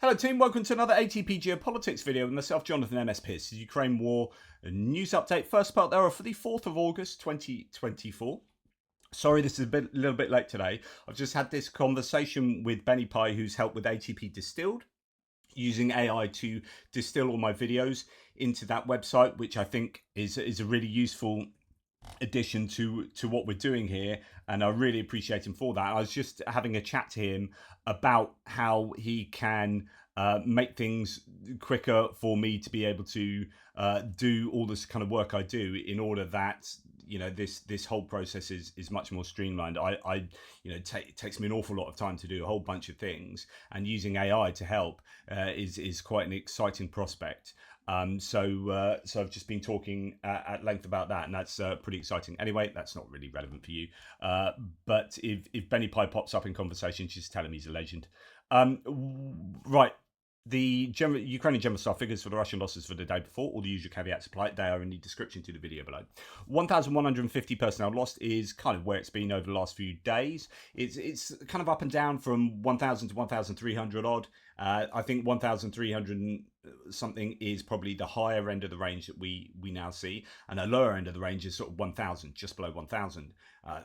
Hello team, welcome to another ATP Geopolitics video with myself, Jonathan MS Pearce. Ukraine War news update. First part there for the 4th of August 2024. Sorry, this is a little bit late today. I've just had this conversation with Benny Pie, who's helped with ATP Distilled, using AI to distill all my videos into that website, which I think is a really useful addition to what we're doing here, and I really appreciate him for that. I was just having a chat to him about how he can make things quicker for me to be able to do all this kind of work I do, in order that this whole process is much more streamlined. It takes me an awful lot of time to do a whole bunch of things, and using AI to help is quite an exciting prospect. So I've just been talking at length about that, and that's pretty exciting. Anyway, that's not really relevant for you. But if Benny Pie pops up in conversation, just tell him he's a legend. Right. The Ukrainian general staff figures for the Russian losses for the day before, all the usual caveats apply. They are in the description to the video below. 1,150 personnel lost is kind of where it's been over the last few days. It's kind of up and down from 1,000 to 1,300 odd. I think 1,300 something is probably the higher end of the range that we now see, and a lower end of the range is sort of 1,000, just below 1,000.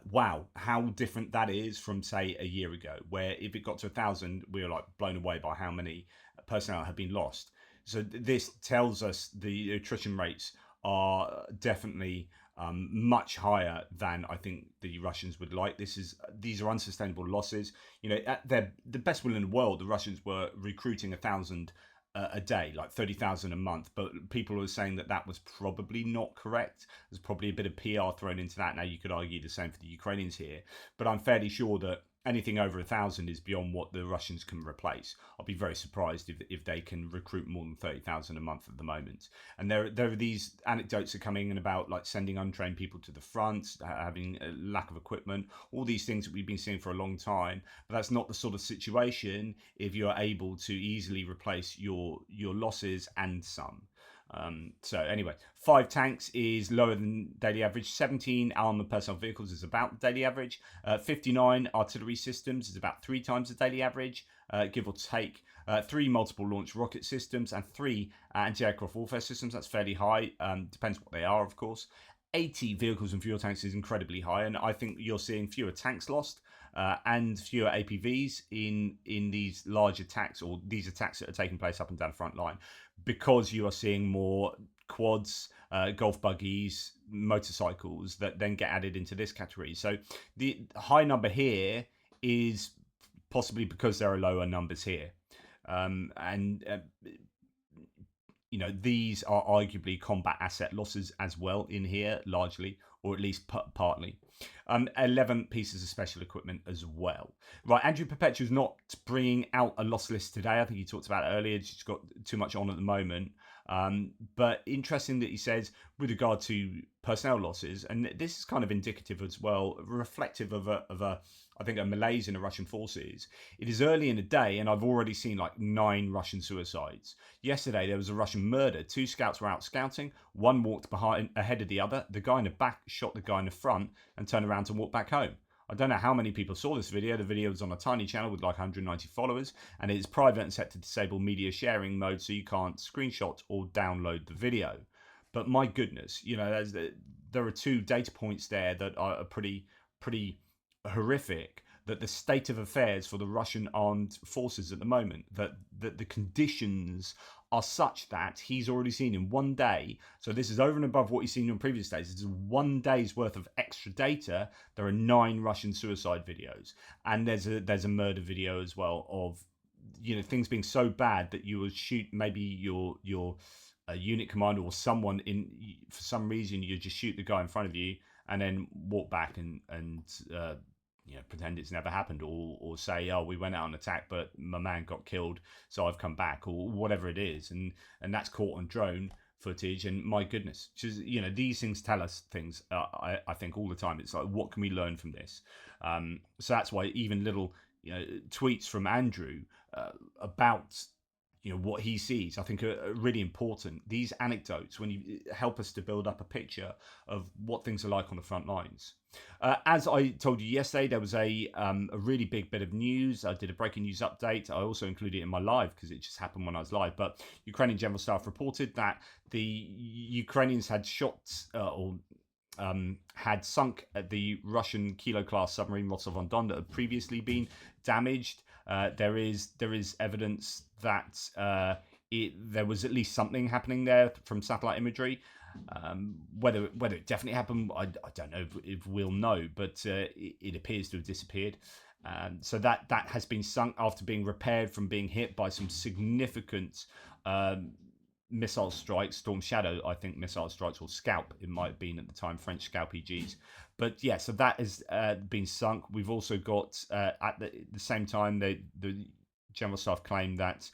Wow, how different that is from, say, a year ago, where if it got to 1,000, we were like blown away by how many personnel have been lost. So this tells us the attrition rates are definitely much higher than I think the Russians would like. These are unsustainable losses. At the best will in the world, the Russians were recruiting 1,000 a day, like 30,000 a month, but people are saying that was probably not correct. There's probably a bit of PR thrown into that. Now, you could argue the same for the Ukrainians here, but I'm fairly sure that anything over 1,000 is beyond what the Russians can replace. I'll be very surprised if they can recruit more than 30,000 a month at the moment. And there are these anecdotes are coming in about like sending untrained people to the front, having a lack of equipment, all these things that we've been seeing for a long time. But that's not the sort of situation if you're able to easily replace your losses and some. So anyway, 5 tanks is lower than daily average. 17 armored personnel vehicles is about the daily average. 59 artillery systems is about 3 times the daily average, give or take. 3 multiple launch rocket systems and 3 anti-aircraft warfare systems. That's fairly high. Depends what they are, of course. 80 vehicles and fuel tanks is incredibly high, and I think you're seeing fewer tanks lost and fewer APVs in these large attacks, or these attacks that are taking place up and down the front line, because you are seeing more quads, golf buggies, motorcycles that then get added into this category. So the high number here is possibly because there are lower numbers here. These are arguably combat asset losses as well in here, largely, or at least partly. 11 pieces of special equipment as well. Right, Andrew Perpetual's not bringing out a loss list today. I think he talked about it earlier. He's got too much on at the moment. But interesting that he says, with regard to personnel losses, and this is kind of indicative as well, reflective of I think a malaise in the Russian forces. It is early in the day, and I've already seen like 9 Russian suicides. Yesterday, there was a Russian murder. 2 scouts were out scouting. One walked ahead of the other. The guy in the back shot the guy in the front and turned around to walk back home. I don't know how many people saw this video. The video was on a tiny channel with like 190 followers, and it's private and set to disable media sharing mode, so you can't screenshot or download the video. But my goodness, there are 2 data points there that are pretty horrific. That the state of affairs for the Russian armed forces at the moment, that the conditions are such that he's already seen in one day. So this is over and above what he's seen in previous days. This is 1 day's worth of extra data. There are 9 Russian suicide videos, and there's a murder video as well of things being so bad that you would shoot maybe your unit commander or someone for some reason you just shoot the guy in front of you and then walk back and pretend it's never happened, or say, oh, we went out on attack, but my man got killed, so I've come back, or whatever it is, and that's caught on drone footage. And my goodness, these things tell us things. I think all the time. It's like, what can we learn from this? So that's why even little tweets from Andrew about what he sees, I think are really important. These anecdotes, when you help us to build up a picture of what things are like on the front lines. As I told you yesterday, there was a really big bit of news. I did a breaking news update. I also included it in my live because it just happened when I was live. But Ukrainian General Staff reported that the Ukrainians had shot had sunk at the Russian Kilo-class submarine Rostov-on-Don that had previously been damaged. There is evidence that there was at least something happening there from satellite imagery. Whether it definitely happened, I don't know if we'll know, but it appears to have disappeared. So that has been sunk after being repaired from being hit by some significant missile strikes. Storm Shadow, I think, missile strikes, or Scalp, it might have been at the time, French Scalp EGs. But yeah, so that has been sunk. We've also got, at the same time, the General Staff claimed that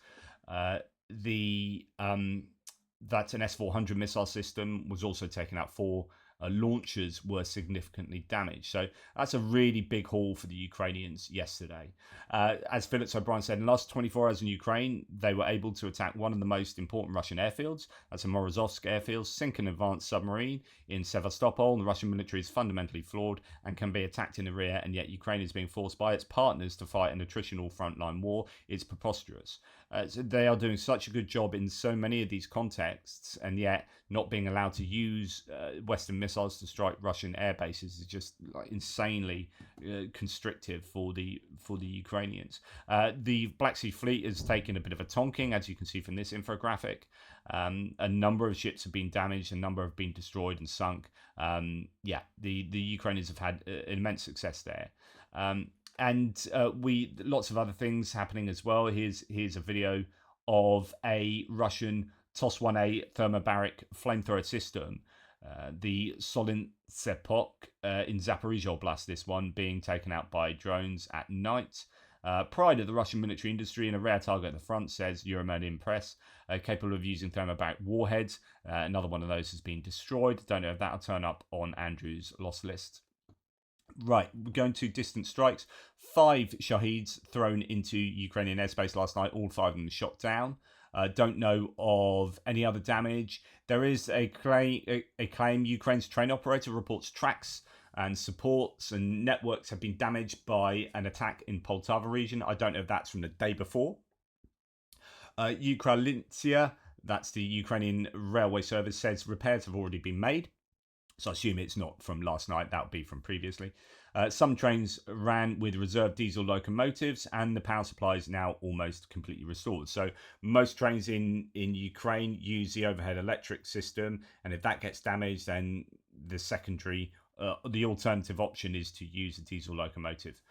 that an S-400 missile system was also taken out. 4 launchers were significantly damaged. So that's a really big haul for the Ukrainians yesterday. As Phillips O'Brien said, in the last 24 hours in Ukraine, they were able to attack one of the most important Russian airfields. That's a Morozovsk airfield, sink an advanced submarine in Sevastopol. The Russian military is fundamentally flawed and can be attacked in the rear, and yet Ukraine is being forced by its partners to fight an attritional frontline war. It's preposterous. So they are doing such a good job in so many of these contexts, and yet not being allowed to use Western missiles to strike Russian air bases is just insanely constrictive for the Ukrainians. The Black Sea Fleet has taken a bit of a tonking, as you can see from this infographic. A number of ships have been damaged, a number have been destroyed and sunk. The Ukrainians have had immense success there. And lots of other things happening as well. Here's a video of a Russian TOS-1A thermobaric flamethrower system, the Solin Sepok in Zaporizhia Oblast, this one being taken out by drones at night. Pride of the Russian military industry and a rare target at the front, says Euromonian Press, capable of using thermobaric warheads. Another one of those has been destroyed. Don't know if that'll turn up on Andrew's loss list. Right, we're going to distant strikes. 5 Shaheeds thrown into Ukrainian airspace last night, all 5 of them shot down. Don't know of any other damage. There is a claim Ukraine's train operator reports tracks and supports and networks have been damaged by an attack in Poltava region. I don't know if that's from the day before. Ukrelinsia, that's the Ukrainian railway service, says repairs have already been made. So I assume it's not from last night, that would be from previously. Some trains ran with reserve diesel locomotives and the power supply is now almost completely restored. So most trains in Ukraine use the overhead electric system, and if that gets damaged, then the alternative option is to use a diesel locomotive.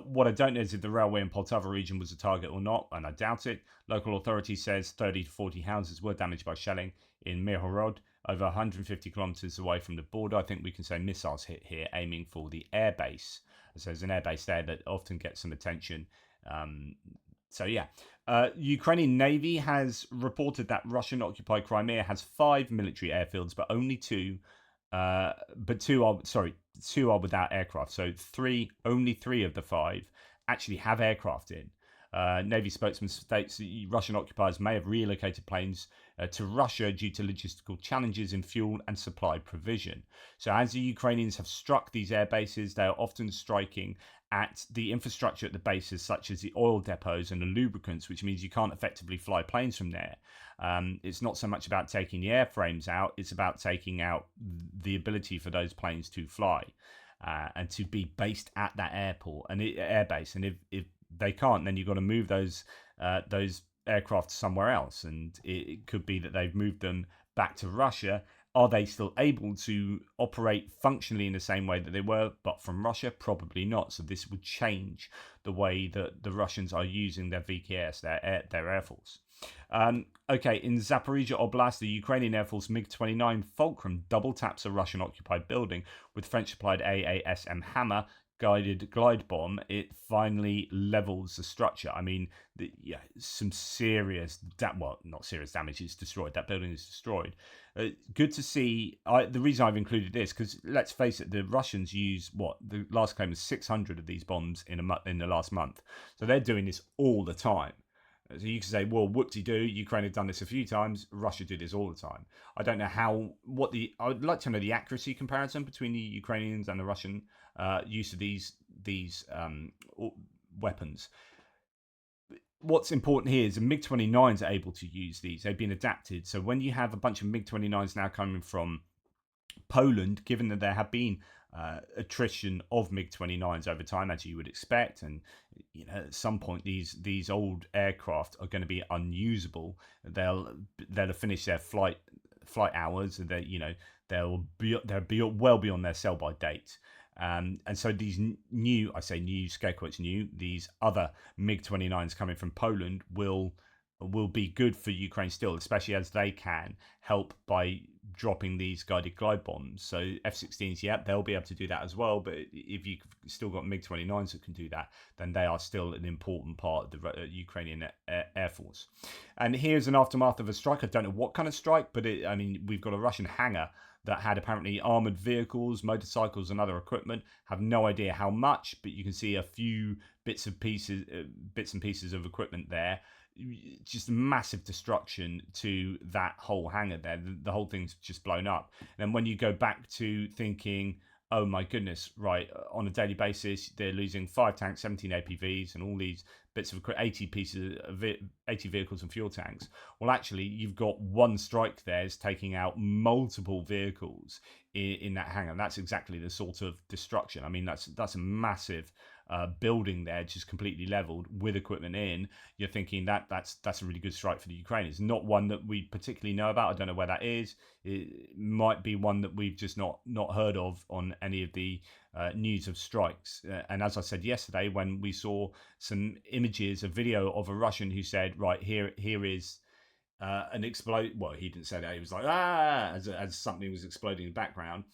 What I don't know is if the railway in Poltava region was a target or not, and I doubt it. Local authority says 30 to 40 houses were damaged by shelling in Mirhorod, over 150 kilometers away from the border. I think we can say missiles hit here, aiming for the airbase. So there's an airbase there that often gets some attention. Ukrainian Navy has reported that Russian-occupied Crimea has 5 military airfields, but only 2. Two are without aircraft. So only 3 of the 5 actually have aircraft in. Navy spokesman states that Russian occupiers may have relocated planes to Russia due to logistical challenges in fuel and supply provision. So as the Ukrainians have struck these air bases, they are often striking at the infrastructure at the bases, such as the oil depots and the lubricants, which means you can't effectively fly planes from there. It's not so much about taking the airframes out, it's about taking out the ability for those planes to fly and to be based at that airport and airbase. And if they can't, then you've got to move those aircraft somewhere else, and it could be that they've moved them back to Russia. Are they still able to operate functionally in the same way that they were, but from Russia? Probably not. So this would change the way that the Russians are using their VKS, their Air Force. In Zaporizhia Oblast, the Ukrainian Air Force MiG-29 Fulcrum double taps a Russian-occupied building with French-supplied AASM Hammer guided glide bomb. It finally levels the structure. I mean, some serious, not serious damage. It's destroyed. That building is destroyed. Good to see. The reason I've included this, because let's face it, the Russians use the last claim was 600 of these bombs in the last month. So they're doing this all the time. So you can say, well, whoop-de-doo, Ukraine have done this a few times, Russia do this all the time. I don't know I would like to know the accuracy comparison between the Ukrainians and the Russian use of these weapons. What's important here is the MiG-29s are able to use these. They've been adapted. So when you have a bunch of MiG-29s now coming from Poland, given that there have been attrition of MiG-29s over time, as you would expect, and at some point these old aircraft are going to be unusable. They'll finish their flight hours, and they'll be well beyond their sell by date. And so these new, I say new, scare quotes new, these other MiG-29s coming from Poland will be good for Ukraine still, especially as they can help by dropping these guided glide bombs. So F-16s, yeah, they'll be able to do that as well. But if you've still got MiG-29s that can do that, then they are still an important part of the Ukrainian Air Force. And here's an aftermath of a strike. I don't know what kind of strike, but we've got a Russian hangar that had apparently armored vehicles, motorcycles, and other equipment. Have no idea how much, but you can see a few bits and pieces of equipment there. Just massive destruction to that whole hangar there. The whole thing's just blown up. And then when you go back to thinking, oh my goodness, right, on a daily basis, they're losing 5 tanks, 17 APVs, and all these bits of 80 vehicles and fuel tanks. Well, actually, you've got one strike there is taking out multiple vehicles in that hangar. And that's exactly the sort of destruction. I mean, that's a massive building there, just completely leveled with equipment in. You're thinking that's a really good strike for the Ukrainians. Not one that we particularly know about. I don't know where that is. It might be one that we've just not heard of on any of the news of strikes. And as I said yesterday, when we saw some images, a video of a Russian who said, right, here is an explode. Well, he didn't say that. He was like, as something was exploding in the background.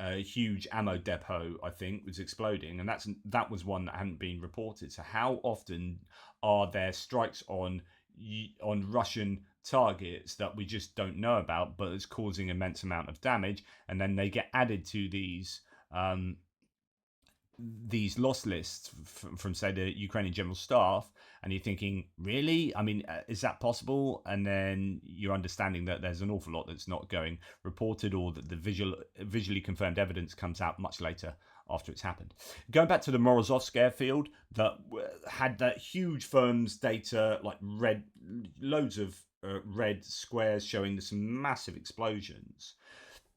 A huge ammo depot, I think, was exploding, and that was one that hadn't been reported. So how often are there strikes on Russian targets that we just don't know about, but it's causing immense amount of damage, and then they get added to these loss lists from say the Ukrainian general staff, and you're thinking, really? I mean, is that possible? And then you're understanding that there's an awful lot that's not going reported, or that the visually confirmed evidence comes out much later after it's happened. Going back to the Morozovsk airfield that had that huge firm's data, like loads of red squares showing some massive explosions.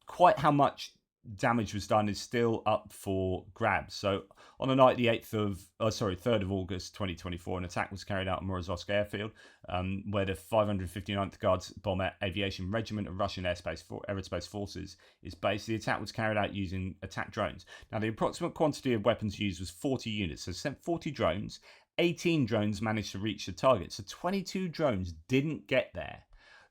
Quite how much damage was done is still up for grabs. So on the night, the 3rd of August 2024, an attack was carried out at Morozovsk airfield, where the 559th Guards Bomber Aviation Regiment of Russian Aerospace Forces is based. The attack was carried out using attack drones. Now, the approximate quantity of weapons used was 40 units. So sent 40 drones, 18 drones managed to reach the target. So 22 drones didn't get there.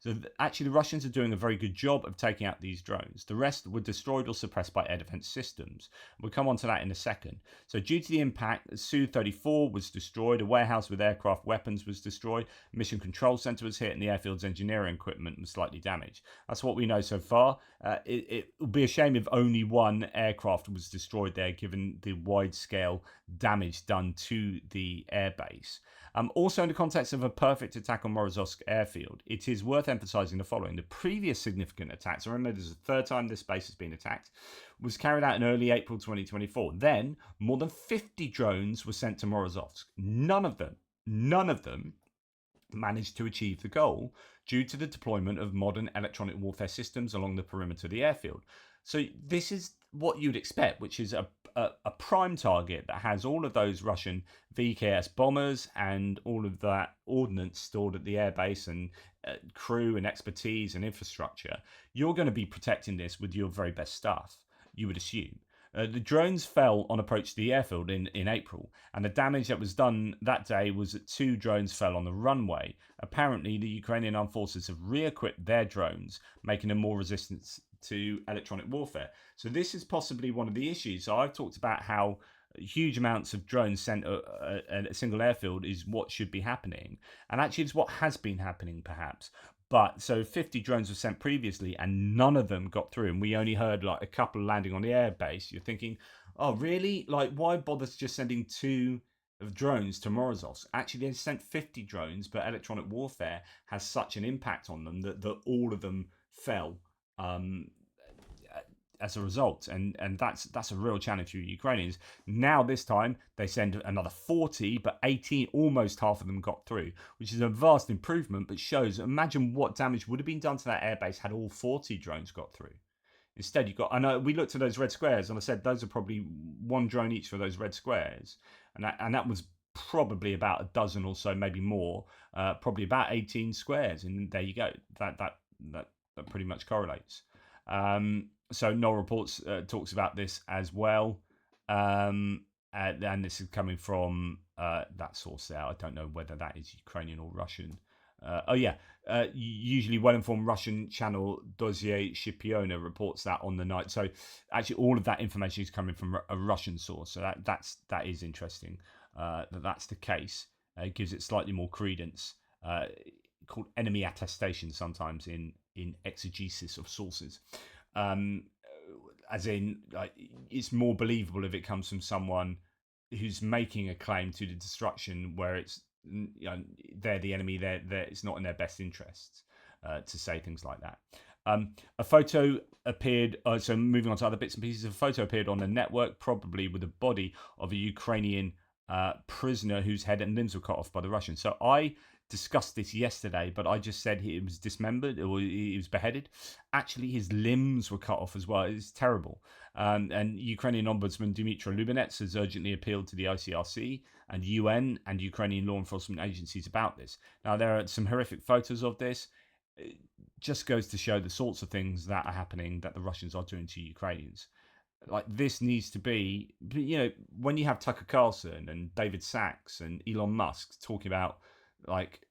So actually, the Russians are doing a very good job of taking out these drones. The rest were destroyed or suppressed by air defense systems. We'll come on to that in a second. So due to the impact, Su-34 was destroyed, a warehouse with aircraft weapons was destroyed, mission control center was hit, and the airfield's engineering equipment was slightly damaged. That's what we know so far. It would be a shame if only one aircraft was destroyed there, given the wide-scale damage done to the airbase. Also, in the context of a perfect attack on Morozovsk airfield, it is worth emphasising the following. The previous significant attacks, remember this is the third time this base has been attacked, was carried out in early April 2024. Then, more than 50 drones were sent to Morozovsk. None of them managed to achieve the goal due to the deployment of modern electronic warfare systems along the perimeter of the airfield. So this is what you'd expect, which is a prime target that has all of those Russian VKS bombers and all of that ordnance stored at the airbase, and crew and expertise and infrastructure. You're going to be protecting this with your very best stuff, you would assume. The drones fell on approach to the airfield in April, and the damage that was done that day was that 2 drones fell on the runway. Apparently, the Ukrainian armed forces have re-equipped their drones, making them more resistant to electronic warfare. So this is possibly one of the issues. So I've talked about how huge amounts of drones sent at a single airfield is what should be happening, and actually it's what has been happening perhaps. But so 50 drones were sent previously and none of them got through, and we only heard like a couple landing on the airbase. You're thinking, oh really? Like, why bother just sending 2 of drones to Morozov. Actually, they sent 50 drones, but electronic warfare has such an impact on them that all of them fell um, as a result, and that's a real challenge for Ukrainians. Now this time they send another 40, but 18, almost half of them got through, which is a vast improvement, but shows, imagine what damage would have been done to that airbase had all 40 drones got through. Instead, you got. I know we looked at those red squares, and I said those are probably one drone each for those red squares, and that was probably about a dozen or so, maybe more, probably about 18 squares, and there you go. That pretty much correlates. So Null Reports talks about this as well, and this is coming from that source there. I don't know whether that is Ukrainian or Russian. Usually well-informed Russian channel Dossier Shipiona reports that on the night. So actually all of that information is coming from a Russian source. So that is interesting that's the case. It gives it slightly more credence. Called enemy attestation sometimes in exegesis of sources. As in, like, it's more believable if it comes from someone who's making a claim to the destruction where it's, they're the enemy, it's not in their best interests to say things like that. A photo appeared, so moving on to other bits and pieces, a photo appeared on the network, probably with the body of a Ukrainian prisoner whose head and limbs were cut off by the Russians. So I discussed this yesterday, but I just said he was dismembered or he was beheaded. Actually, his limbs were cut off as well. It's terrible. And Ukrainian Ombudsman Dmytro Lubinets has urgently appealed to the ICRC and UN and Ukrainian law enforcement agencies about this. Now, there are some horrific photos of this. It just goes to show the sorts of things that are happening that the Russians are doing to Ukrainians. Like, this needs to be, when you have Tucker Carlson and David Sachs and Elon Musk talking about, like,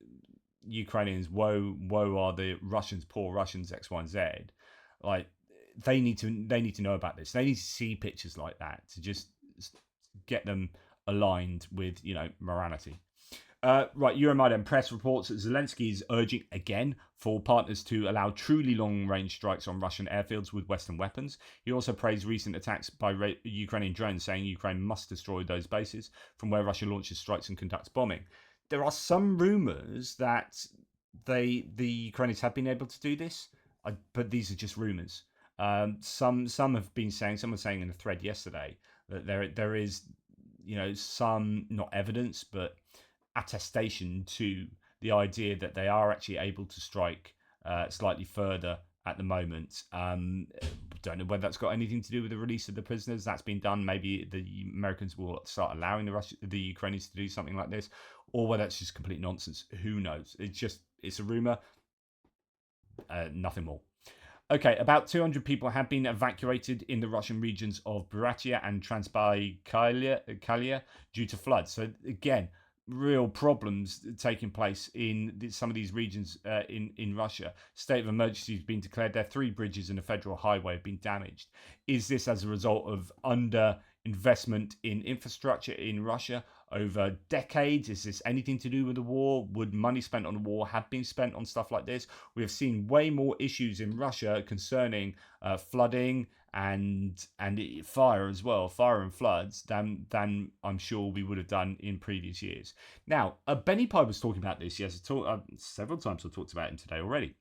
Ukrainians, woe are the Russians, poor Russians, X, Y, and Z. Like, they need to know about this. They need to see pictures like that to just get them aligned with, morality. Right, Euromaidan Press reports that Zelensky is urging again for partners to allow truly long-range strikes on Russian airfields with Western weapons. He also praised recent attacks by Ukrainian drones, saying Ukraine must destroy those bases from where Russia launches strikes and conducts bombing. There are some rumours that the Ukrainians have been able to do this, but these are just rumours. Some have been saying, someone was saying in a thread yesterday that there is, some, not evidence, but attestation to the idea that they are actually able to strike slightly further at the moment. Don't know whether that's got anything to do with the release of the prisoners. That's been done. Maybe the Americans will start allowing the Ukrainians to do something like this, or whether it's just complete nonsense. Who knows? It's a rumor, nothing more. Okay, about 200 people have been evacuated in the Russian regions of Buryatia and Transbaikalia due to floods. So again, real problems taking place in some of these regions in Russia. State of emergency has been declared there. 3 bridges and a federal highway have been damaged. Is this as a result of under-investment in infrastructure in Russia over decades? Is this anything to do with the war? Would money spent on the war have been spent on stuff like this? We have seen way more issues in Russia concerning flooding and fire as well, fire and floods, than I'm sure we would have done in previous years. Now, Benny Pye was talking about this. Yes, several times I've talked about him today already.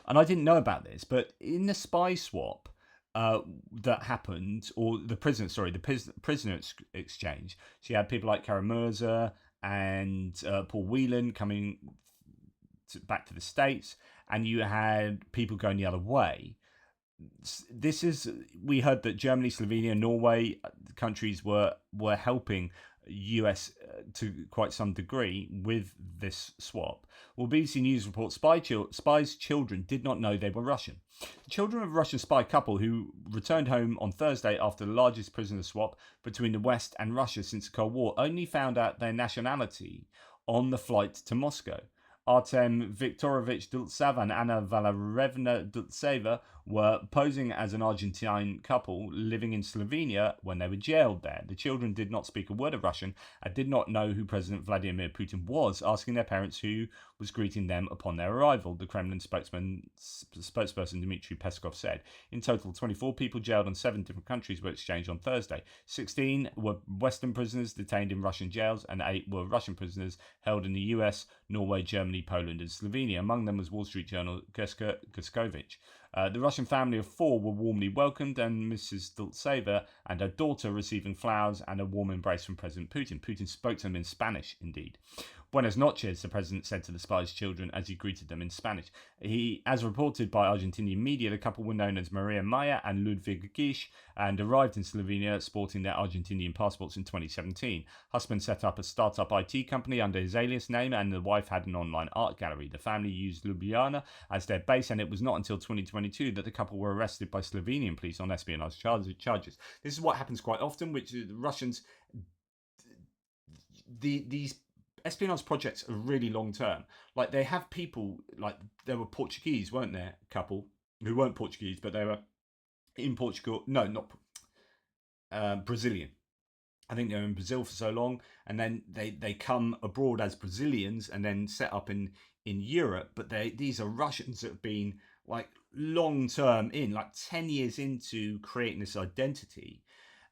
And I didn't know about this, but in the spy swap that happened, or the prisoner exchange, so you had people like Kara-Murza and Paul Whelan coming back to the States, and you had people going the other way. We heard that Germany, Slovenia, Norway countries were helping US to quite some degree with this swap. Well, BBC News reports spies' children did not know they were Russian. The children of a Russian spy couple who returned home on Thursday after the largest prisoner swap between the West and Russia since the Cold War only found out their nationality on the flight to Moscow. Artem Viktorovich Dultsev and Anna Valerevna Dultseva were posing as an Argentine couple living in Slovenia when they were jailed there. The children did not speak a word of Russian and did not know who President Vladimir Putin was, asking their parents who was greeting them upon their arrival, the Kremlin spokesperson Dmitry Peskov said. In total, 24 people jailed in 7 different countries were exchanged on Thursday. 16 were Western prisoners detained in Russian jails, and 8 were Russian prisoners held in the US, Norway, Germany, Poland, and Slovenia. Among them was Wall Street Journal Guskovic. The Russian family of 4 were warmly welcomed, and Mrs. Dultseva and her daughter receiving flowers and a warm embrace from President Putin. Putin spoke to them in Spanish, indeed. Buenas noches, the president said to the spy's children as he greeted them in Spanish. As reported by Argentinian media, the couple were known as Maria Maya and Ludwig Gish and arrived in Slovenia sporting their Argentinian passports in 2017. Husband set up a startup IT company under his alias name, and the wife had an online art gallery. The family used Ljubljana as their base, and it was not until 2022 that the couple were arrested by Slovenian police on espionage charges. This is what happens quite often, which the Russians, these espionage projects are really long term. Like, they have people, like there were Portuguese, weren't there? A couple who weren't Portuguese, but they were in Portugal. No, not Brazilian. I think they were in Brazil for so long, and then they come abroad as Brazilians and then set up in Europe. But these are Russians that have been like long term in, like 10 years into creating this identity,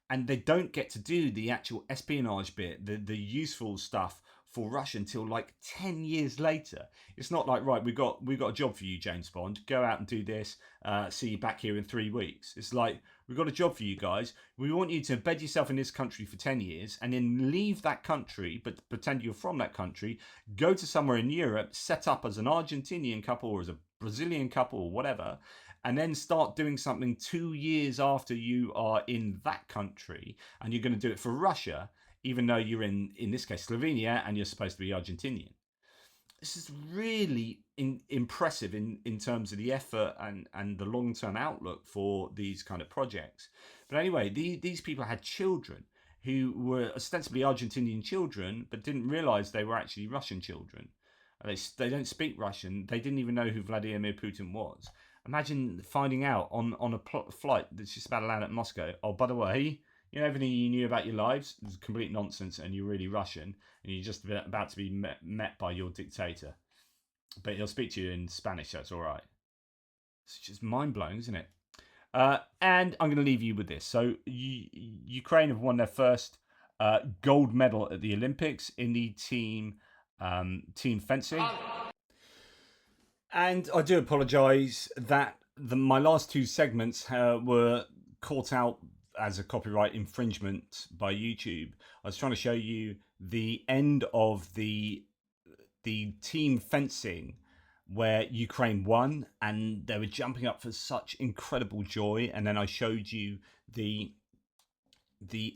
and they don't get to do the actual espionage bit, the useful stuff for Russia until like 10 years later. It's not like, right, we got a job for you, James Bond. Go out and do this. See you back here in 3 weeks. It's like, we've got a job for you guys. We want you to embed yourself in this country for 10 years and then leave that country, but pretend you're from that country, go to somewhere in Europe, set up as an Argentinian couple or as a Brazilian couple or whatever, and then start doing something 2 years after you are in that country, and you're going to do it for Russia, even though you're in this case, Slovenia, and you're supposed to be Argentinian. This is really impressive in terms of the effort and the long-term outlook for these kind of projects. But anyway, these people had children who were ostensibly Argentinian children, but didn't realize they were actually Russian children. They don't speak Russian. They didn't even know who Vladimir Putin was. Imagine finding out on a flight that's just about to land at Moscow. Oh, by the way, you know, everything you knew about your lives is complete nonsense, and you're really Russian, and you're just about to be met by your dictator. But he'll speak to you in Spanish, so it's all right. It's just mind-blowing, isn't it? And I'm going to leave you with this. So Ukraine have won their first gold medal at the Olympics in the team fencing. And I do apologise that my last 2 segments were caught out as a copyright infringement by YouTube. I was trying to show you the end of the team fencing where Ukraine won, and they were jumping up for such incredible joy, and then I showed you the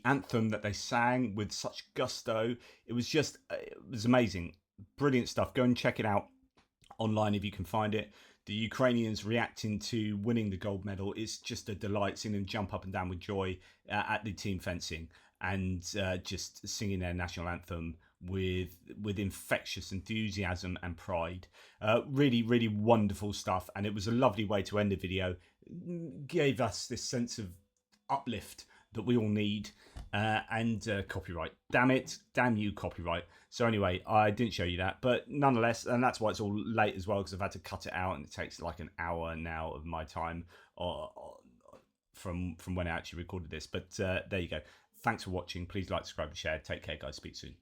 anthem that they sang with such gusto. It was amazing, brilliant stuff. Go and check it out online if you can find it. The Ukrainians reacting to winning the gold medal is just a delight, seeing them jump up and down with joy at the team fencing, and just singing their national anthem with infectious enthusiasm and pride. Really, really wonderful stuff, and it was a lovely way to end the video. Gave us this sense of uplift that we all need. And copyright. Damn it. Damn you, copyright. So anyway, I didn't show you that, but nonetheless, and that's why it's all late as well, because I've had to cut it out, and it takes like an hour now of my time from when I actually recorded this. But there you go. Thanks for watching. Please like, subscribe, and share. Take care, guys. Speak soon.